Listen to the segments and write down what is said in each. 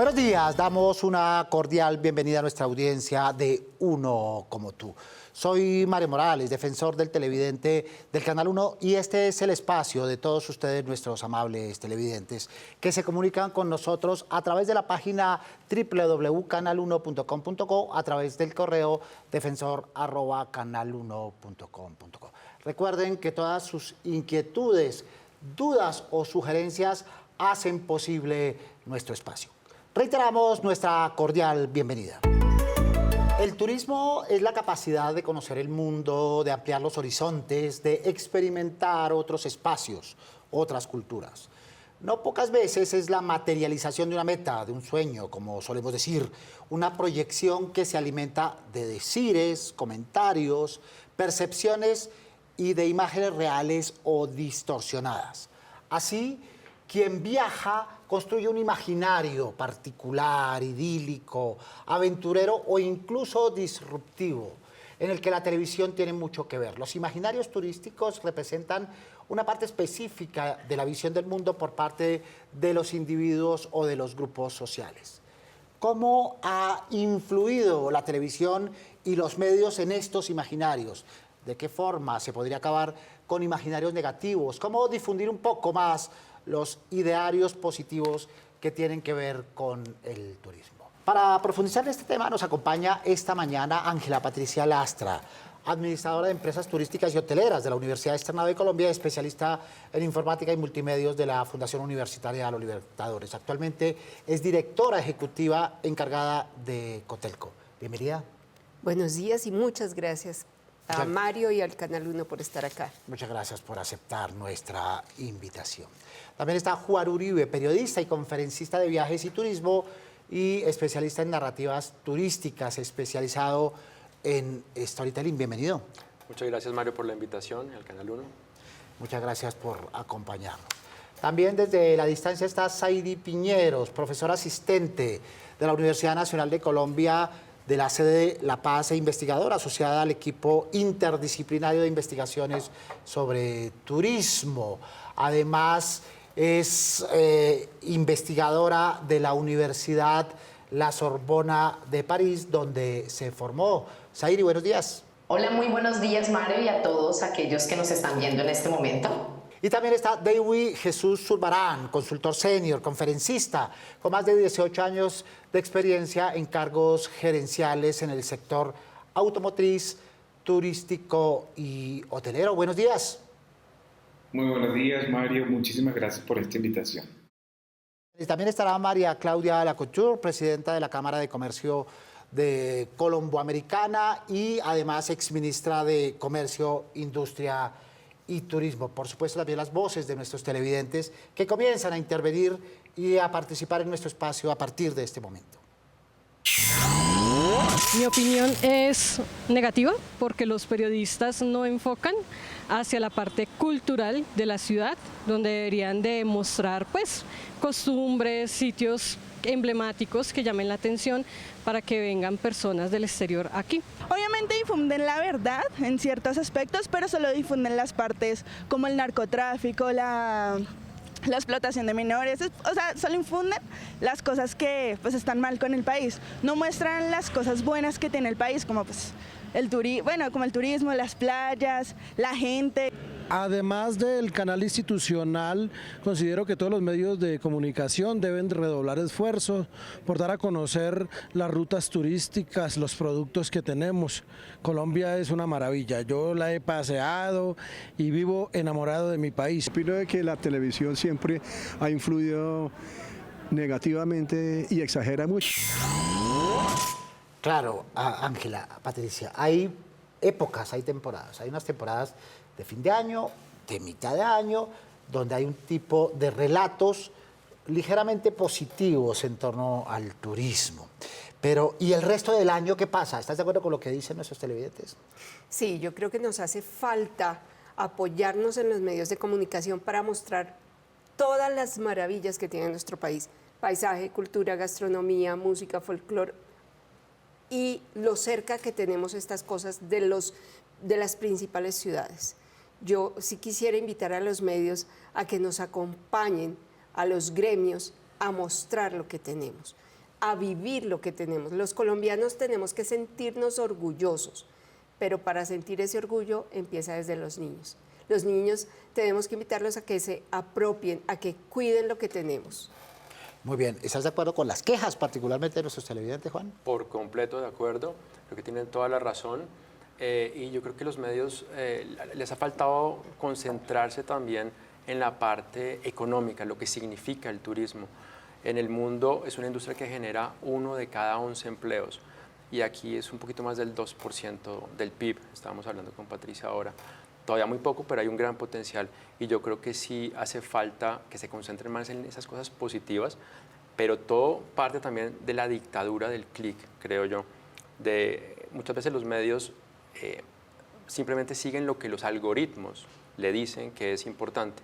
Buenos días, damos una cordial bienvenida a nuestra audiencia de Uno como tú. Soy Mario Morales, defensor del televidente del Canal 1 y este es el espacio de todos ustedes, nuestros amables televidentes, que se comunican con nosotros a través de la página www.canal1.com.co, a través del correo defensor@canal1.com.co. Recuerden que todas sus inquietudes, dudas o sugerencias hacen posible nuestro espacio. Reiteramos nuestra cordial bienvenida. El turismo es la capacidad de conocer el mundo, de ampliar los horizontes, de experimentar otros espacios, otras culturas. No pocas veces es la materialización de una meta, de un sueño, como solemos decir, una proyección que se alimenta de decires, comentarios, percepciones y de imágenes reales o distorsionadas. Así, quien viaja construye un imaginario particular, idílico, aventurero o incluso disruptivo, en el que la televisión tiene mucho que ver. Los imaginarios turísticos representan una parte específica de la visión del mundo por parte de los individuos o de los grupos sociales. ¿Cómo ha influido la televisión y los medios en estos imaginarios? ¿De qué forma se podría acabar con imaginarios negativos? ¿Cómo difundir un poco más los idearios positivos que tienen que ver con el turismo? Para profundizar en este tema nos acompaña esta mañana Ángela Patricia Lastra, administradora de empresas turísticas y hoteleras de la Universidad Externado de Colombia, especialista en informática y multimedios de la Fundación Universitaria de los Libertadores. Actualmente es directora ejecutiva encargada de Cotelco. Bienvenida. Buenos días y muchas gracias a Mario y al Canal 1 por estar acá. Muchas gracias por aceptar nuestra invitación. También está Juan Uribe, periodista y conferencista de viajes y turismo y especialista en narrativas turísticas, especializado en storytelling. Bienvenido. Muchas gracias, Mario, por la invitación al Canal 1. Muchas gracias por acompañarnos. También desde la distancia está Saidi Piñeros, profesor asistente de la Universidad Nacional de Colombia, de la sede La Paz e investigadora asociada al equipo interdisciplinario de investigaciones sobre turismo. Además, es investigadora de la Universidad La Sorbona de París, donde se formó. Saidi, buenos días. Hola, muy buenos días, Mario, y a todos aquellos que nos están viendo en este momento. Y también está Dewi Jesús Zurbarán, consultor senior, conferencista, con más de 18 años de experiencia en cargos gerenciales en el sector automotriz, turístico y hotelero. Buenos días. Muy buenos días, Mario. Muchísimas gracias por esta invitación. Y también estará María Claudia Lacouture, presidenta de la Cámara de Comercio de Colomboamericana y además exministra de Comercio, Industria y Turismo. Por supuesto, también las voces de nuestros televidentes que comienzan a intervenir y a participar en nuestro espacio a partir de este momento. Mi opinión es negativa porque los periodistas no enfocan hacia la parte cultural de la ciudad, donde deberían de mostrar pues costumbres, sitios emblemáticos que llamen la atención para que vengan personas del exterior aquí. Obviamente difunden la verdad en ciertos aspectos, pero solo difunden las partes como el narcotráfico, la explotación de menores, o sea, solo infunden las cosas que pues están mal con el país. No muestran las cosas buenas que tiene el país, como pues como el turismo, las playas, la gente. Además del canal institucional, considero que todos los medios de comunicación deben redoblar esfuerzos por dar a conocer las rutas turísticas, los productos que tenemos. Colombia es una maravilla, yo la he paseado y vivo enamorado de mi país. Opino de que la televisión siempre ha influido negativamente y exagera mucho. Claro, Ángela, Patricia, hay épocas, hay temporadas. Hay unas temporadas de fin de año, de mitad de año, donde hay un tipo de relatos ligeramente positivos en torno al turismo. Pero, ¿y el resto del año qué pasa? ¿Estás de acuerdo con lo que dicen nuestros televidentes? Sí, yo creo que nos hace falta apoyarnos en los medios de comunicación para mostrar todas las maravillas que tiene nuestro país. Paisaje, cultura, gastronomía, música, folclore y lo cerca que tenemos estas cosas de las principales ciudades. Yo sí quisiera invitar a los medios a que nos acompañen, a los gremios, a mostrar lo que tenemos. a vivir lo que tenemos. Los colombianos tenemos que sentirnos orgullosos, pero para sentir ese orgullo empieza desde los niños. Los niños tenemos que invitarlos a que se apropien, a que cuiden lo que tenemos. Muy bien, ¿estás de acuerdo con las quejas particularmente de nuestros televidentes, Juan? Por completo de acuerdo, creo que tienen toda la razón. Y yo creo que los medios les ha faltado concentrarse también en la parte económica, lo que significa el turismo. En el mundo es una industria que genera 1 de cada 11 empleos y aquí es un poquito más del 2% del PIB, estábamos hablando con Patricia ahora. Todavía muy poco, pero hay un gran potencial y yo creo que sí hace falta que se concentren más en esas cosas positivas, pero todo parte también de la dictadura del clic, creo yo. Muchas veces los medios simplemente siguen lo que los algoritmos le dicen que es importante,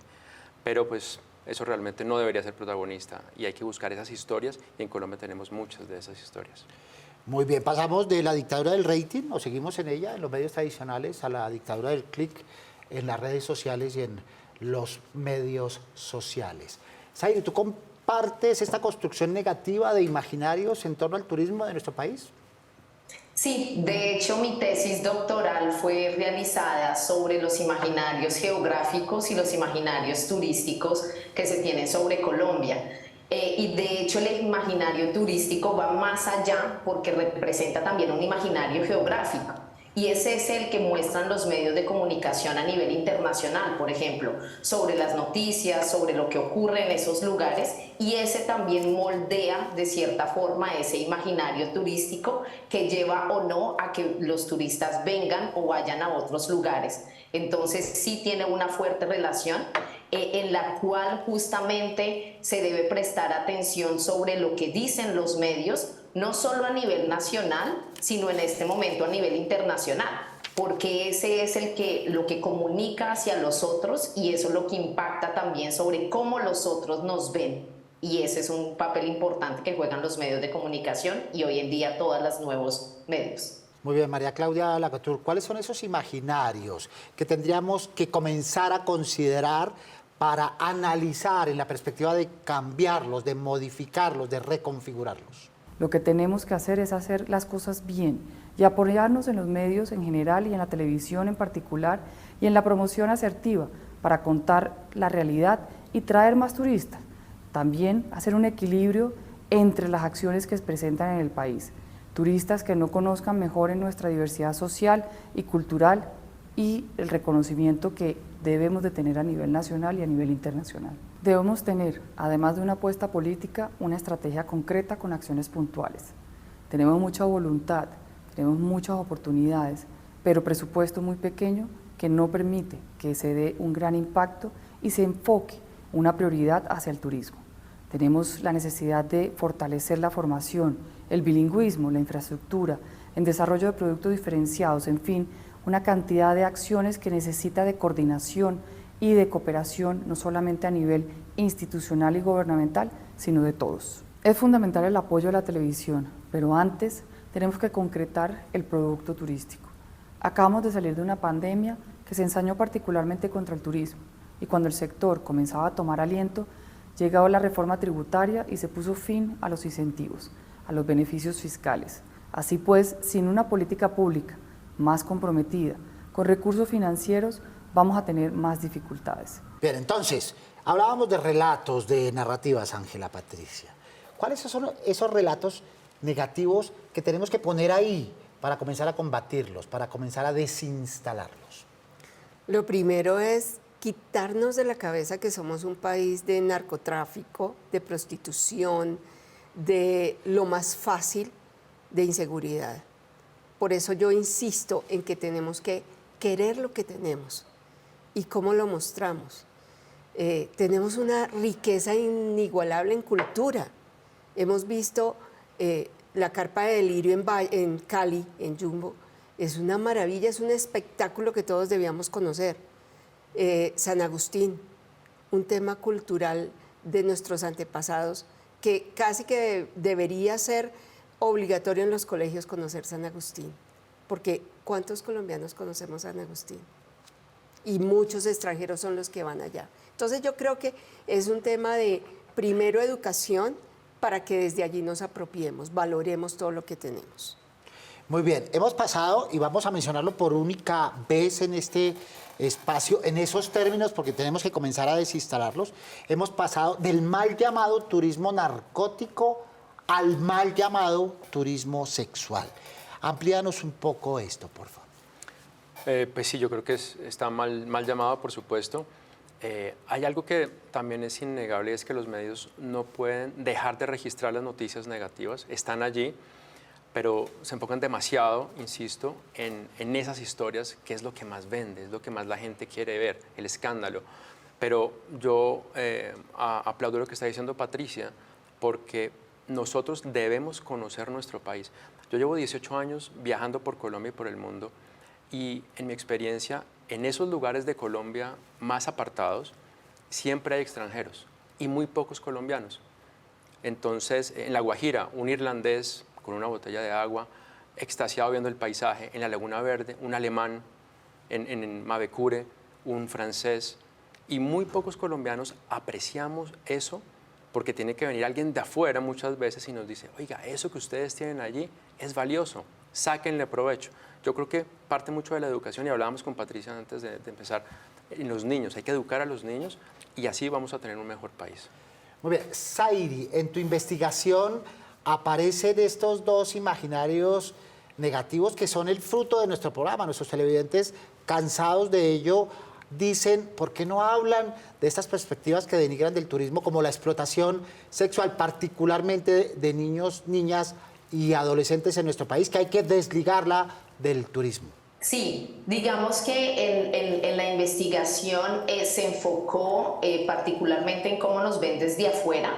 pero pues eso realmente no debería ser protagonista y hay que buscar esas historias y en Colombia tenemos muchas de esas historias. Muy bien, pasamos de la dictadura del rating, o seguimos en ella, en los medios tradicionales, a la dictadura del clic en las redes sociales y en los medios sociales. Zaire, ¿tú compartes esta construcción negativa de imaginarios en torno al turismo de nuestro país? Sí, de hecho mi tesis doctoral fue realizada sobre los imaginarios geográficos y los imaginarios turísticos que se tienen sobre Colombia. Y de hecho el imaginario turístico va más allá porque representa también un imaginario geográfico. Y ese es el que muestran los medios de comunicación a nivel internacional, por ejemplo, sobre las noticias, sobre lo que ocurre en esos lugares, y ese también moldea de cierta forma ese imaginario turístico que lleva o no a que los turistas vengan o vayan a otros lugares. Entonces sí tiene una fuerte relación en la cual justamente se debe prestar atención sobre lo que dicen los medios, no solo a nivel nacional, sino en este momento a nivel internacional, porque ese es lo que comunica hacia los otros y eso es lo que impacta también sobre cómo los otros nos ven. Y ese es un papel importante que juegan los medios de comunicación y hoy en día todos los nuevos medios. Muy bien, María Claudia Lacouture, ¿cuáles son esos imaginarios que tendríamos que comenzar a considerar para analizar en la perspectiva de cambiarlos, de modificarlos, de reconfigurarlos? Lo que tenemos que hacer es hacer las cosas bien y apoyarnos en los medios en general y en la televisión en particular y en la promoción asertiva para contar la realidad y traer más turistas. También hacer un equilibrio entre las acciones que se presentan en el país. Turistas que no conozcan mejor en nuestra diversidad social y cultural y el reconocimiento que debemos de tener a nivel nacional y a nivel internacional. Debemos tener, además de una apuesta política, una estrategia concreta con acciones puntuales. Tenemos mucha voluntad, tenemos muchas oportunidades, pero presupuesto muy pequeño que no permite que se dé un gran impacto y se enfoque una prioridad hacia el turismo. Tenemos la necesidad de fortalecer la formación, el bilingüismo, la infraestructura, el desarrollo de productos diferenciados, en fin, una cantidad de acciones que necesita de coordinación y de cooperación, no solamente a nivel institucional y gubernamental, sino de todos. Es fundamental el apoyo de la televisión, pero antes tenemos que concretar el producto turístico. Acabamos de salir de una pandemia que se ensañó particularmente contra el turismo, y cuando el sector comenzaba a tomar aliento, llegó la reforma tributaria y se puso fin a los incentivos, a los beneficios fiscales. Así pues, sin una política pública más comprometida, con recursos financieros, vamos a tener más dificultades. Bien, entonces, hablábamos de relatos, de narrativas, Ángela, Patricia. ¿Cuáles son esos relatos negativos que tenemos que poner ahí para comenzar a combatirlos, para comenzar a desinstalarlos? Lo primero es quitarnos de la cabeza que somos un país de narcotráfico, de prostitución, de lo más fácil, de inseguridad. Por eso yo insisto en que tenemos que querer lo que tenemos y cómo lo mostramos. Tenemos una riqueza inigualable en cultura. Hemos visto la carpa de delirio en Cali, en Jumbo. Es una maravilla, es un espectáculo que todos debíamos conocer. San Agustín, un tema cultural de nuestros antepasados que casi que debería ser obligatorio en los colegios conocer San Agustín, porque ¿cuántos colombianos conocemos San Agustín? Y muchos extranjeros son los que van allá. Entonces yo creo que es un tema de, primero, educación, para que desde allí nos apropiemos, valoremos todo lo que tenemos. Muy bien, hemos pasado, y vamos a mencionarlo por única vez en este espacio, en esos términos, porque tenemos que comenzar a desinstalarlos, hemos pasado del mal llamado turismo narcótico al mal llamado turismo sexual. Amplíanos un poco esto, por favor. Pues sí, yo creo que está mal llamado, por supuesto. Hay algo que también es innegable, es que los medios no pueden dejar de registrar las noticias negativas, están allí, pero se enfocan demasiado, insisto, en esas historias, que es lo que más vende, es lo que más la gente quiere ver, el escándalo. Pero yo aplaudo lo que está diciendo Patricia, porque nosotros debemos conocer nuestro país. Yo llevo 18 años viajando por Colombia y por el mundo, y en mi experiencia, en esos lugares de Colombia más apartados, siempre hay extranjeros y muy pocos colombianos. Entonces, en La Guajira, un irlandés con una botella de agua, extasiado viendo el paisaje, en la Laguna Verde, un alemán, en Mavecure, un francés, y muy pocos colombianos apreciamos eso, porque tiene que venir alguien de afuera muchas veces y nos dice, oiga, eso que ustedes tienen allí es valioso, sáquenle provecho. Yo creo que parte mucho de la educación, y hablábamos con Patricia antes de empezar, en los niños, hay que educar a los niños y así vamos a tener un mejor país. Muy bien, Zairi, en tu investigación aparecen estos dos imaginarios negativos que son el fruto de nuestro programa. Nuestros televidentes, cansados de ello, dicen, ¿por qué no hablan de estas perspectivas que denigran del turismo, como la explotación sexual, particularmente de niños, niñas y adolescentes en nuestro país, que hay que desligarla del turismo? Sí, digamos que en la investigación se enfocó particularmente en cómo nos ven desde afuera,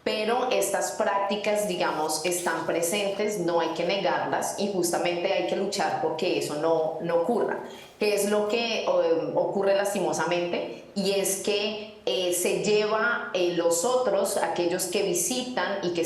pero estas prácticas, digamos, están presentes, no hay que negarlas y justamente hay que luchar porque eso no ocurra. ¿Qué es lo que ocurre lastimosamente? Y es que se lleva los otros, aquellos que visitan y que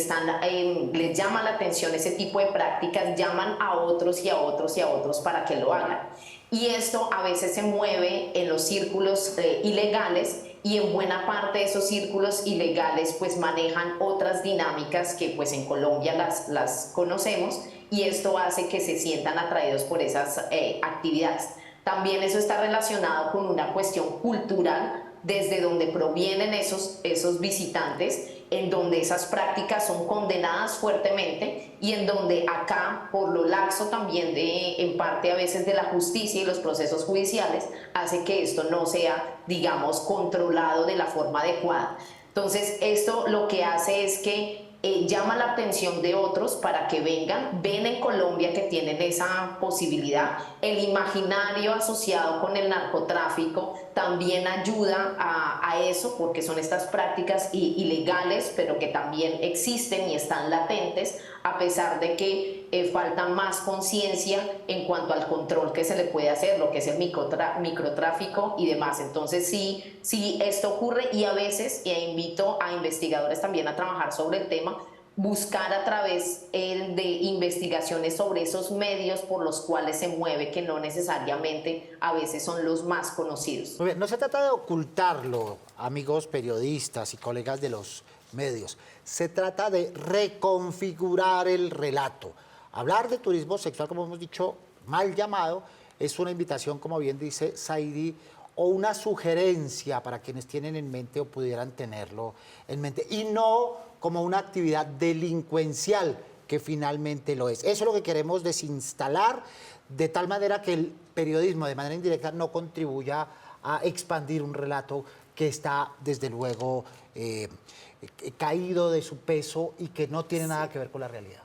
les llama la atención ese tipo de prácticas, llaman a otros y a otros y a otros para que lo hagan. Y esto a veces se mueve en los círculos ilegales, y en buena parte de esos círculos ilegales pues manejan otras dinámicas que pues en Colombia las conocemos, y esto hace que se sientan atraídos por esas actividades. También eso está relacionado con una cuestión cultural, desde donde provienen esos visitantes, en donde esas prácticas son condenadas fuertemente y en donde acá, por lo laxo también en parte a veces de la justicia y los procesos judiciales, hace que esto no sea, digamos, controlado de la forma adecuada. Entonces, esto lo que hace es que llama la atención de otros para que vengan, ven en Colombia que tienen esa posibilidad. El imaginario asociado con el narcotráfico también ayuda a eso, porque son estas prácticas ilegales, pero que también existen y están latentes, a pesar de que falta más conciencia en cuanto al control que se le puede hacer, lo que es el microtráfico y demás. Entonces sí esto ocurre, y a veces invito a investigadores también a trabajar sobre el tema, buscar a través de investigaciones sobre esos medios por los cuales se mueve, que no necesariamente a veces son los más conocidos. Muy bien, no se trata de ocultarlo, amigos periodistas y colegas de los medios. Se trata de reconfigurar el relato. Hablar de turismo sexual, como hemos dicho, mal llamado, es una invitación, como bien dice Zairi, o una sugerencia para quienes tienen en mente o pudieran tenerlo en mente, y no como una actividad delincuencial que finalmente lo es. Eso es lo que queremos desinstalar, de tal manera que el periodismo de manera indirecta no contribuya a expandir un relato que está desde luego caído de su peso y que no tiene nada que ver con la realidad.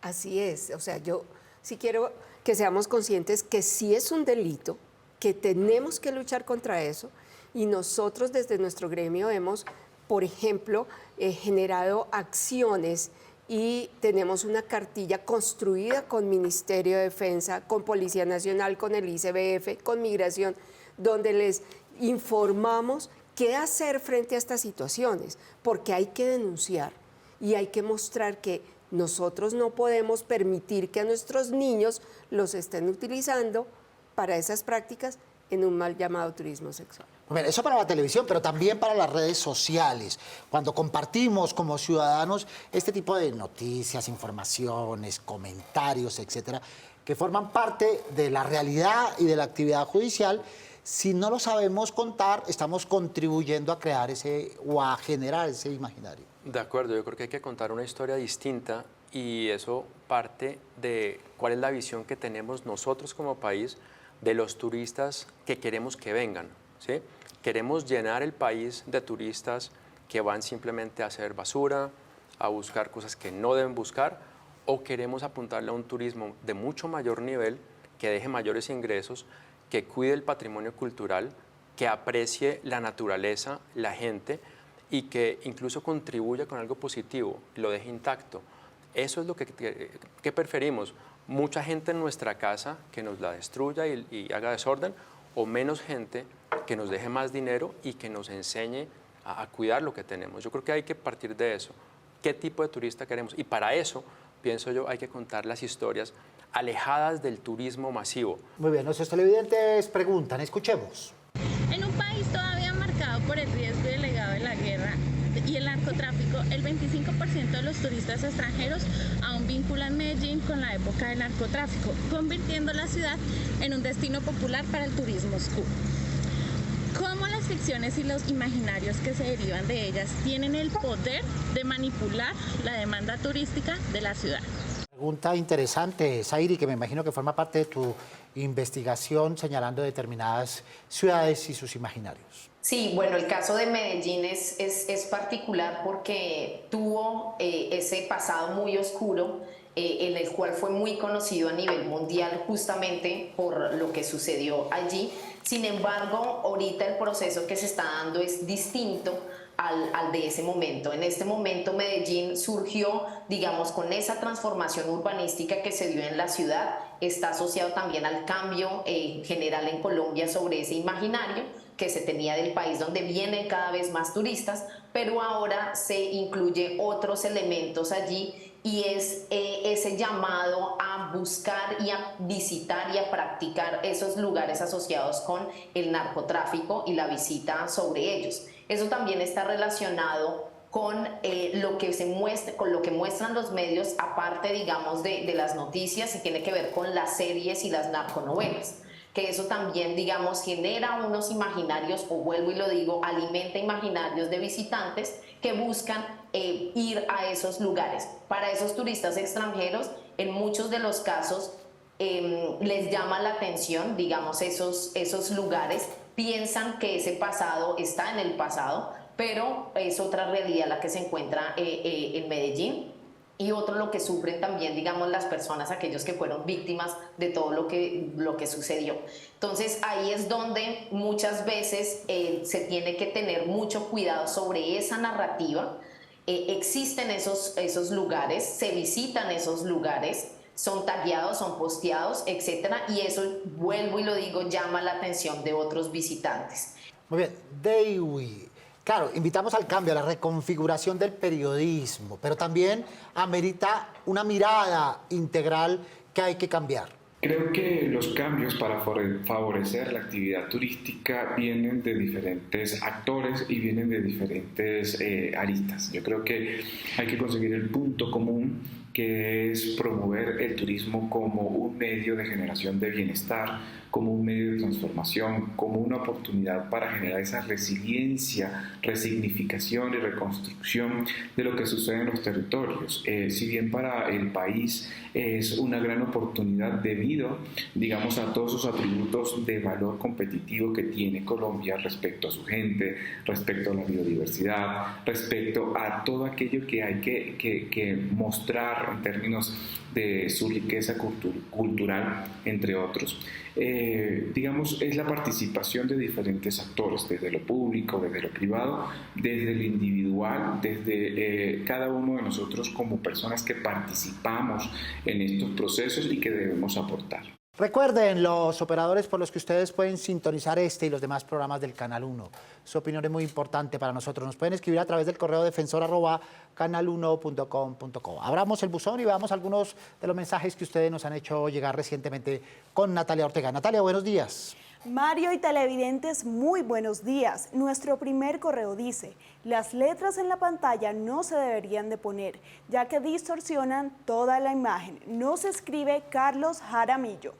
Así es, o sea, yo sí quiero que seamos conscientes que sí es un delito, que tenemos que luchar contra eso, y nosotros desde nuestro gremio hemos, por ejemplo, generado acciones y tenemos una cartilla construida con Ministerio de Defensa, con Policía Nacional, con el ICBF, con Migración, donde les informamos qué hacer frente a estas situaciones, porque hay que denunciar y hay que mostrar que nosotros no podemos permitir que a nuestros niños los estén utilizando para esas prácticas en un mal llamado turismo sexual. Bueno, eso para la televisión, pero también para las redes sociales. Cuando compartimos como ciudadanos este tipo de noticias, informaciones, comentarios, etcétera, que forman parte de la realidad y de la actividad judicial, si no lo sabemos contar, estamos contribuyendo a crear o a generar ese imaginario. De acuerdo, yo creo que hay que contar una historia distinta y eso parte de cuál es la visión que tenemos nosotros como país de los turistas que queremos que vengan, ¿sí? Queremos llenar el país de turistas que van simplemente a hacer basura, a buscar cosas que no deben buscar, o queremos apuntarle a un turismo de mucho mayor nivel, que deje mayores ingresos, que cuide el patrimonio cultural, que aprecie la naturaleza, la gente, y que incluso contribuya con algo positivo, lo deje intacto. Eso es lo que preferimos. Mucha gente en nuestra casa que nos la destruya y haga desorden, o menos gente que nos deje más dinero y que nos enseñe a cuidar lo que tenemos. Yo creo que hay que partir de eso. ¿Qué tipo de turista queremos? Y para eso, pienso yo, hay que contar las historias alejadas del turismo masivo. Muy bien, nuestros televidentes preguntan, escuchemos. En un país todavía marcado por el riesgo y el legado de la guerra y el narcotráfico, el 25% de los turistas extranjeros aún vinculan Medellín con la época del narcotráfico, convirtiendo la ciudad en un destino popular para el turismo oscuro. ¿Cómo las ficciones y los imaginarios que se derivan de ellas tienen el poder de manipular la demanda turística de la ciudad? Pregunta interesante, Zairi, que me imagino que forma parte de tu investigación señalando determinadas ciudades y sus imaginarios. Sí, bueno, el caso de Medellín es particular porque tuvo ese pasado muy oscuro en el cual fue muy conocido a nivel mundial justamente por lo que sucedió allí. Sin embargo, ahorita el proceso que se está dando es distinto al de ese momento. En este momento Medellín surgió, digamos, con esa transformación urbanística que se dio en la ciudad, está asociado también al cambio general en Colombia sobre ese imaginario que se tenía del país donde vienen cada vez más turistas, pero ahora se incluye otros elementos allí y es ese llamado a buscar y a visitar y a practicar esos lugares asociados con el narcotráfico y la visita sobre ellos. Eso también está relacionado con lo que se muestra, con lo que muestran los medios, aparte, digamos, de las noticias, y tiene que ver con las series y las narconovelas, que eso también, digamos, genera unos imaginarios, o vuelvo y lo digo, alimenta imaginarios de visitantes que buscan ir a esos lugares. Para esos turistas extranjeros, en muchos de los casos, les llama la atención, digamos, esos lugares, piensan que ese pasado está en el pasado, pero es otra realidad la que se encuentra en Medellín. Y otro lo que sufren también, digamos, las personas, aquellos que fueron víctimas de todo lo que sucedió. Entonces ahí es donde muchas veces se tiene que tener mucho cuidado sobre esa narrativa. Existen esos lugares, se visitan esos lugares, son tagueados, son posteados, etcétera, y eso, vuelvo y lo digo, llama la atención de otros visitantes. Muy bien, Dewey. Claro, invitamos al cambio, a la reconfiguración del periodismo, pero también amerita una mirada integral que hay que cambiar. Creo que los cambios para favorecer la actividad turística vienen de diferentes actores y vienen de diferentes aristas. Yo creo que hay que conseguir el punto común, que es promover el turismo como un medio de generación de bienestar, como un medio de transformación, como una oportunidad para generar esa resiliencia, resignificación y reconstrucción de lo que sucede en los territorios. Si bien para el país es una gran oportunidad debido, digamos, a todos sus atributos de valor competitivo que tiene Colombia respecto a su gente, respecto a la biodiversidad, respecto a todo aquello que hay que mostrar en términos de su riqueza cultural, entre otros. Digamos, es la participación de diferentes actores, desde lo público, desde lo privado, desde lo individual, desde cada uno de nosotros como personas que participamos en estos procesos y que debemos aportar. Recuerden los operadores por los que ustedes pueden sintonizar este y los demás programas del Canal 1. Su opinión es muy importante para nosotros. Nos pueden escribir a través del correo defensor@canal1.com.co. Abramos el buzón y veamos algunos de los mensajes que ustedes nos han hecho llegar recientemente con Natalia Ortega. Natalia, buenos días. Mario y televidentes, muy buenos días. Nuestro primer correo dice: las letras en la pantalla no se deberían de poner, ya que distorsionan toda la imagen. Nos escribe Carlos Jaramillo.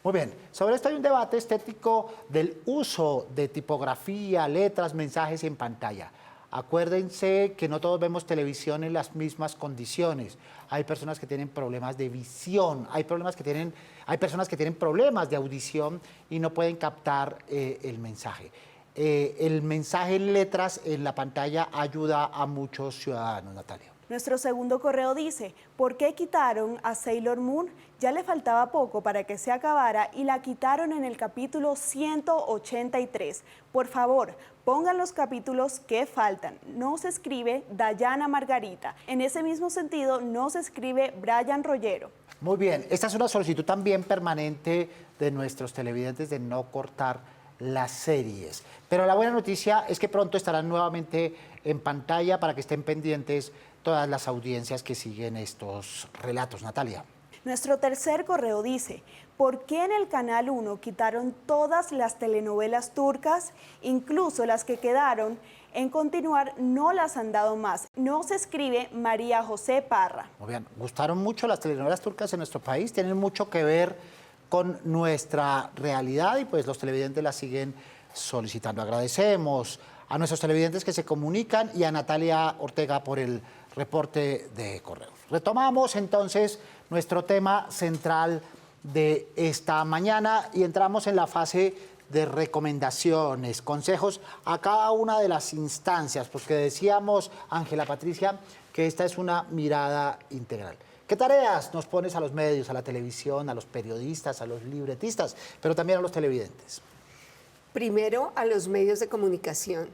Muy bien, sobre esto hay un debate estético del uso de tipografía, letras, mensajes en pantalla. Acuérdense que no todos vemos televisión en las mismas condiciones. Hay personas que tienen problemas de visión, hay personas que tienen problemas de audición y no pueden captar el mensaje. El mensaje en letras en la pantalla ayuda a muchos ciudadanos, Natalia. Nuestro segundo correo dice: ¿por qué quitaron a Sailor Moon? Ya le faltaba poco para que se acabara y la quitaron en el capítulo 183. Por favor, pongan los capítulos que faltan. Nos escribe Dayana Margarita. En ese mismo sentido, nos escribe Brian Rollero. Muy bien, esta es una solicitud también permanente de nuestros televidentes de no cortar las series. Pero la buena noticia es que pronto estarán nuevamente en pantalla para que estén pendientes todas las audiencias que siguen estos relatos. Natalia. Nuestro tercer correo dice: ¿por qué en el Canal 1 quitaron todas las telenovelas turcas? Incluso las que quedaron en continuar no las han dado más. Nos escribe María José Parra. Muy bien, gustaron mucho las telenovelas turcas en nuestro país, tienen mucho que ver con nuestra realidad y pues los televidentes las siguen solicitando. Agradecemos a nuestros televidentes que se comunican y a Natalia Ortega por el reporte de correos. Retomamos entonces nuestro tema central de esta mañana y entramos en la fase de recomendaciones, consejos a cada una de las instancias, porque decíamos, Ángela Patricia, que esta es una mirada integral. ¿Qué tareas nos pones a los medios, a la televisión, a los periodistas, a los libretistas, pero también a los televidentes? Primero, a los medios de comunicación.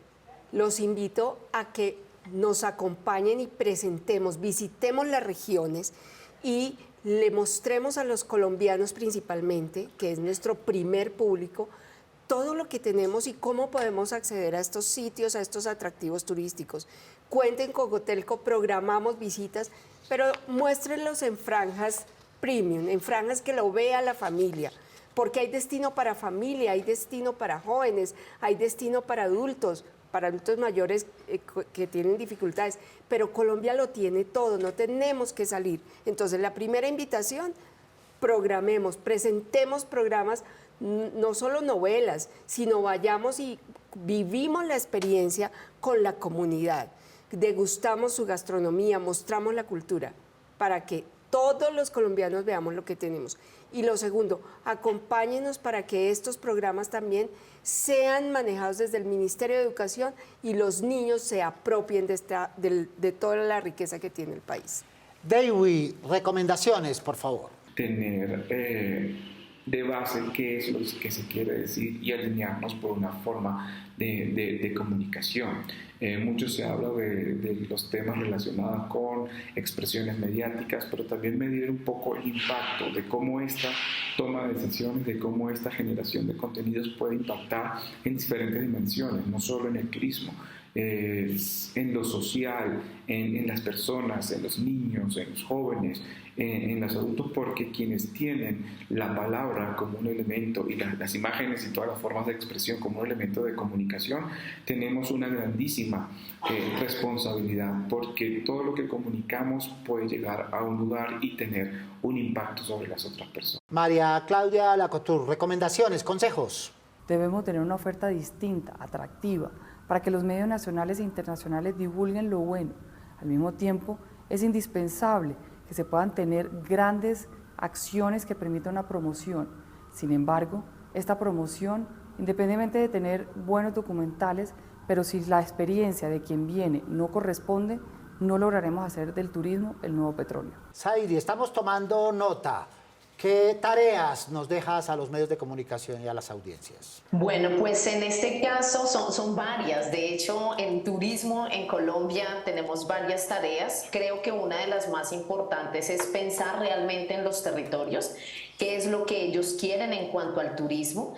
Los invito a que nos acompañen y presentemos, visitemos las regiones y le mostremos a los colombianos principalmente, que es nuestro primer público, todo lo que tenemos y cómo podemos acceder a estos sitios, a estos atractivos turísticos. Cuenten con Cotelco, programamos visitas, pero muéstrenlos en franjas premium, en franjas que lo vea la familia, porque hay destino para familia, hay destino para jóvenes, hay destino para adultos mayores que tienen dificultades, pero Colombia lo tiene todo, no tenemos que salir. Entonces, la primera invitación, programemos, presentemos programas, no solo novelas, sino vayamos y vivimos la experiencia con la comunidad, degustamos su gastronomía, mostramos la cultura, para que todos los colombianos veamos lo que tenemos. Y lo segundo, acompáñenos para que estos programas también sean manejados desde el Ministerio de Educación y los niños se apropien de toda la riqueza que tiene el país. David, recomendaciones, por favor. Tener de base qué es lo que se quiere decir y alinearnos por una forma de comunicación. Mucho se habla de los temas relacionados con expresiones mediáticas, pero también medir un poco el impacto de cómo esta toma de decisiones, de cómo esta generación de contenidos puede impactar en diferentes dimensiones, no solo en el turismo, en lo social, en las personas, en los niños, en los jóvenes, en los adultos, porque quienes tienen la palabra como un elemento y las imágenes y todas las formas de expresión como un elemento de comunicación, tenemos una grandísima responsabilidad, porque todo lo que comunicamos puede llegar a un lugar y tener un impacto sobre las otras personas. María Claudia Lacouture, recomendaciones, consejos. Debemos tener una oferta distinta, atractiva, para que los medios nacionales e internacionales divulguen lo bueno. Al mismo tiempo, es indispensable que se puedan tener grandes acciones que permitan una promoción. Sin embargo, esta promoción, independientemente de tener buenos documentales, pero si la experiencia de quien viene no corresponde, no lograremos hacer del turismo el nuevo petróleo. Saidi, estamos tomando nota. ¿Qué tareas nos dejas a los medios de comunicación y a las audiencias? Bueno, pues en este caso son varias. De hecho, en turismo en Colombia tenemos varias tareas. Creo que una de las más importantes es pensar realmente en los territorios, qué es lo que ellos quieren en cuanto al turismo,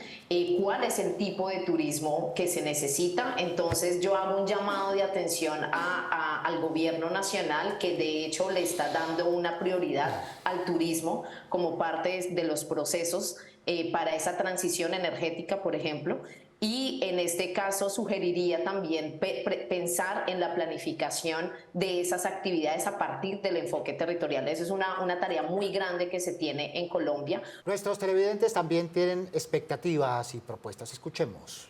cuál es el tipo de turismo que se necesita. Entonces yo hago un llamado de atención al gobierno nacional, que de hecho le está dando una prioridad al turismo como parte de los procesos para esa transición energética, por ejemplo. Y en este caso sugeriría también pensar en la planificación de esas actividades a partir del enfoque territorial. Esa es una tarea muy grande que se tiene en Colombia. Nuestros televidentes también tienen expectativas y propuestas. Escuchemos.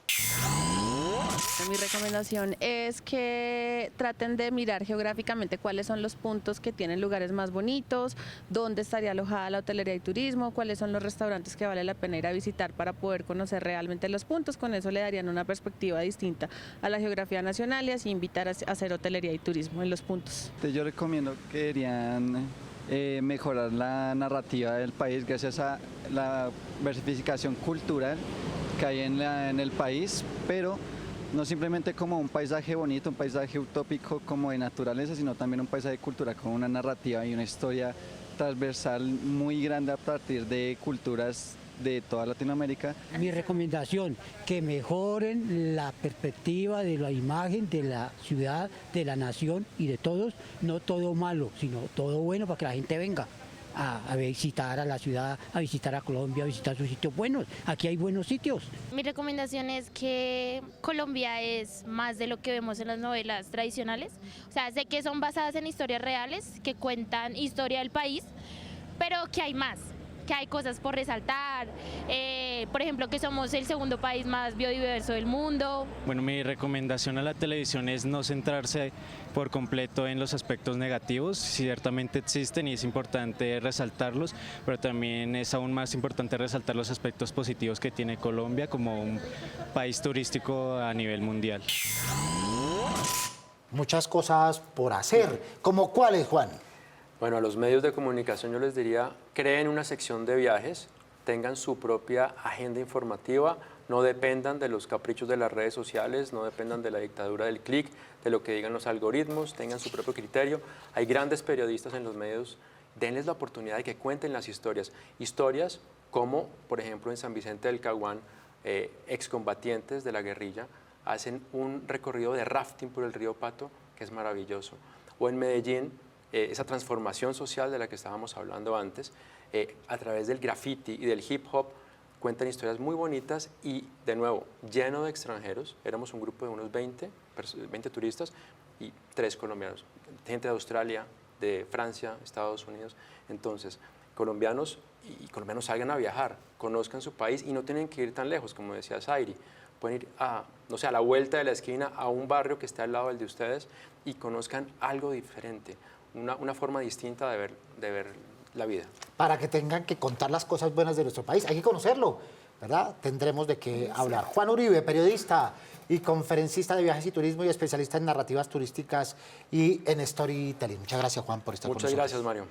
Mi recomendación es que traten de mirar geográficamente cuáles son los puntos que tienen lugares más bonitos, dónde estaría alojada la hotelería y turismo, cuáles son los restaurantes que vale la pena ir a visitar para poder conocer realmente los puntos. Con eso le darían una perspectiva distinta a la geografía nacional y así invitar a hacer hotelería y turismo en los puntos. Yo recomiendo que deberían mejorar la narrativa del país gracias a la diversificación cultural que hay en el país, pero no simplemente como un paisaje bonito, un paisaje utópico como de naturaleza, sino también un paisaje cultural con una narrativa y una historia transversal muy grande a partir de culturas de toda Latinoamérica. Mi recomendación, que mejoren la perspectiva de la imagen de la ciudad, de la nación y de todos, no todo malo, sino todo bueno para que la gente venga a visitar a la ciudad, a visitar a Colombia, a visitar sus sitios buenos. Aquí hay buenos sitios. Mi recomendación es que Colombia es más de lo que vemos en las novelas tradicionales. O sea, sé que son basadas en historias reales, que cuentan historia del país, pero que hay más, que hay cosas por resaltar. Por ejemplo, que somos el segundo país más biodiverso del mundo. Bueno, mi recomendación a la televisión es no centrarse por completo en los aspectos negativos. Ciertamente existen y es importante resaltarlos, pero también es aún más importante resaltar los aspectos positivos que tiene Colombia como un país turístico a nivel mundial. Muchas cosas por hacer. ¿Cómo cuáles, Juan? Bueno, a los medios de comunicación yo les diría, creen una sección de viajes, tengan su propia agenda informativa, no dependan de los caprichos de las redes sociales, no dependan de la dictadura del clic, de lo que digan los algoritmos, tengan su propio criterio. Hay grandes periodistas en los medios, denles la oportunidad de que cuenten las historias. Historias como, por ejemplo, en San Vicente del Caguán, excombatientes de la guerrilla hacen un recorrido de rafting por el río Pato, que es maravilloso. O en Medellín, esa transformación social de la que estábamos hablando antes, a través del graffiti y del hip hop, cuentan historias muy bonitas y, de nuevo, lleno de extranjeros. Éramos un grupo de unos 20 turistas y 3 colombianos, gente de Australia, de Francia, Estados Unidos. Entonces, colombianos salgan a viajar, conozcan su país y no tienen que ir tan lejos, como decía Zairi. Pueden ir a la vuelta de la esquina, a un barrio que está al lado del de ustedes y conozcan algo diferente. Una forma distinta de ver la vida. Para que tengan que contar las cosas buenas de nuestro país, hay que conocerlo, ¿verdad? Tendremos de qué hablar. Juan Uribe, periodista y conferencista de viajes y turismo y especialista en narrativas turísticas y en storytelling. Muchas gracias, Juan, por estar con nosotros. Muchas gracias, Mario.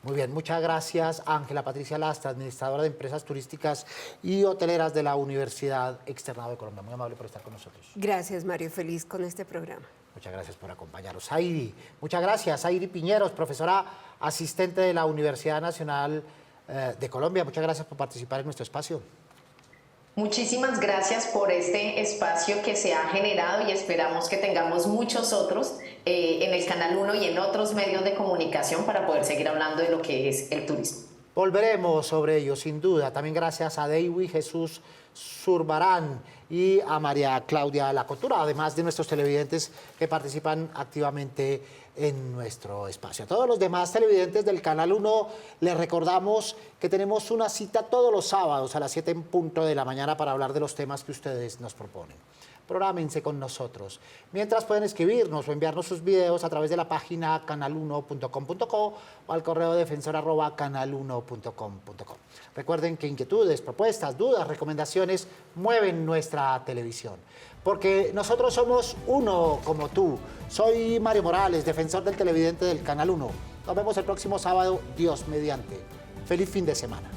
Muy bien, muchas gracias Ángela Patricia Lastra, administradora de empresas turísticas y hoteleras de la Universidad Externado de Colombia. Muy amable por estar con nosotros. Gracias, Mario, feliz con este programa. Muchas gracias por acompañarnos. Zairi, muchas gracias. Zairi Piñeros, profesora asistente de la Universidad Nacional de Colombia. Muchas gracias por participar en nuestro espacio. Muchísimas gracias por este espacio que se ha generado y esperamos que tengamos muchos otros en el Canal 1 y en otros medios de comunicación para poder seguir hablando de lo que es el turismo. Volveremos sobre ello, sin duda. También gracias a Deiwi Jesús Zurbarán y a María Claudia Lacotura, además de nuestros televidentes que participan activamente en nuestro espacio. A todos los demás televidentes del Canal 1 les recordamos que tenemos una cita todos los sábados a las 7 en punto de la mañana para hablar de los temas que ustedes nos proponen. Prográmense con nosotros. Mientras pueden escribirnos o enviarnos sus videos a través de la página canal1.com.co o al correo defensor@canal1.com.co. Recuerden que inquietudes, propuestas, dudas, recomendaciones mueven nuestra televisión. Porque nosotros somos uno como tú. Soy Mario Morales, defensor del televidente del Canal 1. Nos vemos el próximo sábado, Dios mediante. Feliz fin de semana.